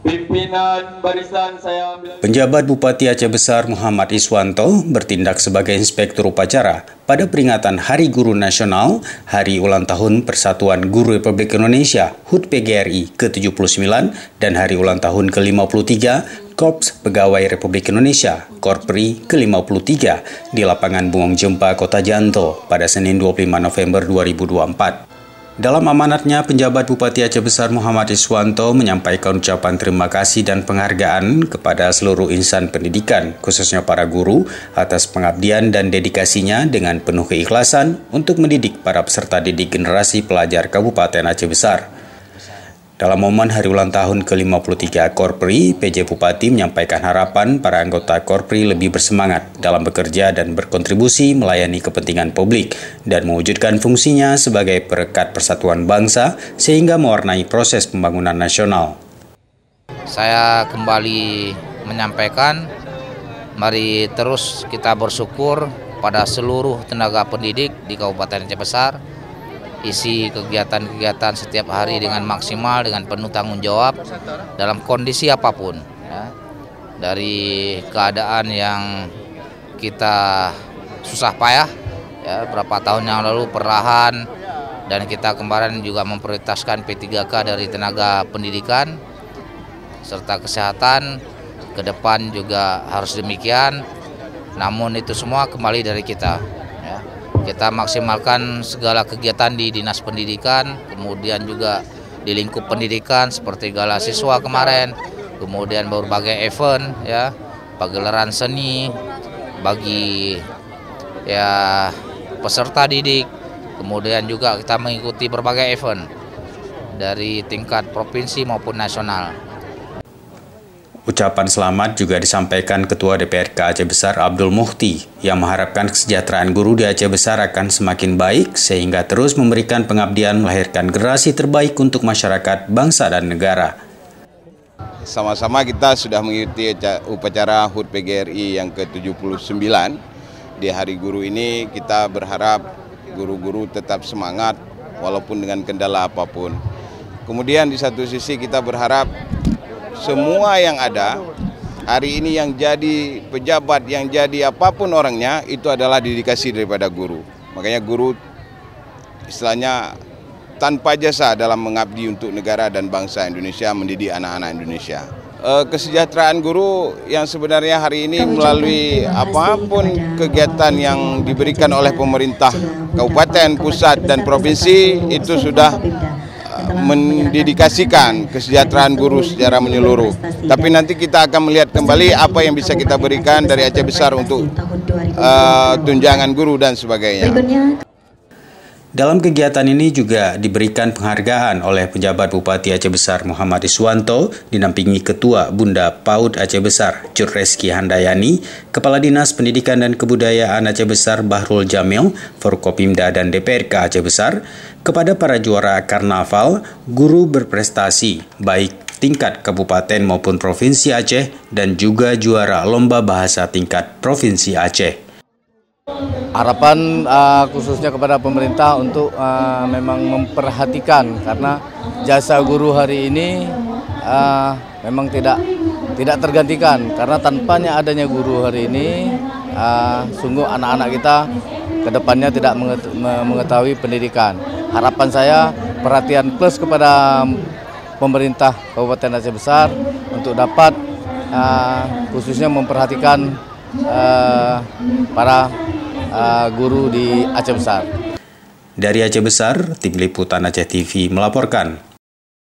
Pimpinan barisan saya ambil. Penjabat Bupati Aceh Besar Muhammad Iswanto bertindak sebagai inspektur upacara pada peringatan Hari Guru Nasional, Hari Ulang Tahun Persatuan Guru Republik Indonesia HUT PGRI ke-79 dan Hari Ulang Tahun ke-53 Korps Pegawai Republik Indonesia Korpri ke-53 di lapangan Buong Jempa, Kota Janto pada Senin 25 November 2024. Dalam amanatnya, penjabat Bupati Aceh Besar Muhammad Iswanto menyampaikan ucapan terima kasih dan penghargaan kepada seluruh insan pendidikan, khususnya para guru, atas pengabdian dan dedikasinya dengan penuh keikhlasan untuk mendidik para peserta didik generasi pelajar Kabupaten Aceh Besar. Dalam momen Hari Ulang Tahun ke-53 Korpri, PJ Bupati menyampaikan harapan para anggota Korpri lebih bersemangat dalam bekerja dan berkontribusi melayani kepentingan publik dan mewujudkan fungsinya sebagai perekat persatuan bangsa sehingga mewarnai proses pembangunan nasional. Saya kembali menyampaikan, mari terus kita bersyukur pada seluruh tenaga pendidik di Kabupaten Aceh Besar. Isi kegiatan-kegiatan setiap hari dengan maksimal, dengan penuh tanggung jawab dalam kondisi apapun, ya. Dari keadaan yang kita susah payah, ya, berapa tahun yang lalu perlahan, dan kita kemarin juga memprioritaskan P3K dari tenaga pendidikan serta kesehatan, ke depan juga harus demikian. Namun itu semua kembali dari kita. Kita maksimalkan segala kegiatan di Dinas Pendidikan, kemudian juga di lingkup pendidikan seperti gala siswa kemarin, kemudian berbagai event, ya, pagelaran seni bagi ya peserta didik, kemudian juga kita mengikuti berbagai event dari tingkat provinsi maupun nasional. Ucapan selamat juga disampaikan Ketua DPRK Aceh Besar Abdul Muhti yang mengharapkan kesejahteraan guru di Aceh Besar akan semakin baik sehingga terus memberikan pengabdian melahirkan generasi terbaik untuk masyarakat, bangsa, dan negara. Sama-sama kita sudah mengikuti upacara HUT PGRI yang ke-79. Di Hari Guru ini kita berharap guru-guru tetap semangat walaupun dengan kendala apapun. Kemudian di satu sisi kita berharap semua yang ada hari ini yang jadi pejabat, yang jadi apapun orangnya, itu adalah dedikasi daripada guru. Makanya guru istilahnya tanpa jasa dalam mengabdi untuk negara dan bangsa Indonesia, mendidik anak-anak Indonesia. Kesejahteraan guru yang sebenarnya hari ini melalui apapun kegiatan yang diberikan oleh pemerintah kabupaten, pusat, dan provinsi itu sudah mendedikasikan kesejahteraan guru secara menyeluruh. Tapi nanti kita akan melihat kembali apa yang bisa kita berikan dari Aceh Besar untuk tunjangan guru dan sebagainya. Dalam kegiatan ini juga diberikan penghargaan oleh penjabat Bupati Aceh Besar Muhammad Iswanto dinampingi Ketua Bunda PAUD Aceh Besar Cut Reski Handayani, Kepala Dinas Pendidikan dan Kebudayaan Aceh Besar Bahrul Jamil, Forkopimda dan DPRK Aceh Besar, kepada para juara karnaval, guru berprestasi baik tingkat kabupaten maupun provinsi Aceh dan juga juara lomba bahasa tingkat provinsi Aceh. Harapan khususnya kepada pemerintah untuk memang memperhatikan, karena jasa guru hari ini memang tidak tergantikan, karena tanpanya adanya guru hari ini sungguh anak-anak kita kedepannya tidak mengetahui pendidikan. Harapan saya perhatian plus kepada pemerintah Kabupaten Aceh Besar untuk dapat khususnya memperhatikan para guru di Aceh Besar. Dari Aceh Besar, Tim Liputan Aceh TV melaporkan.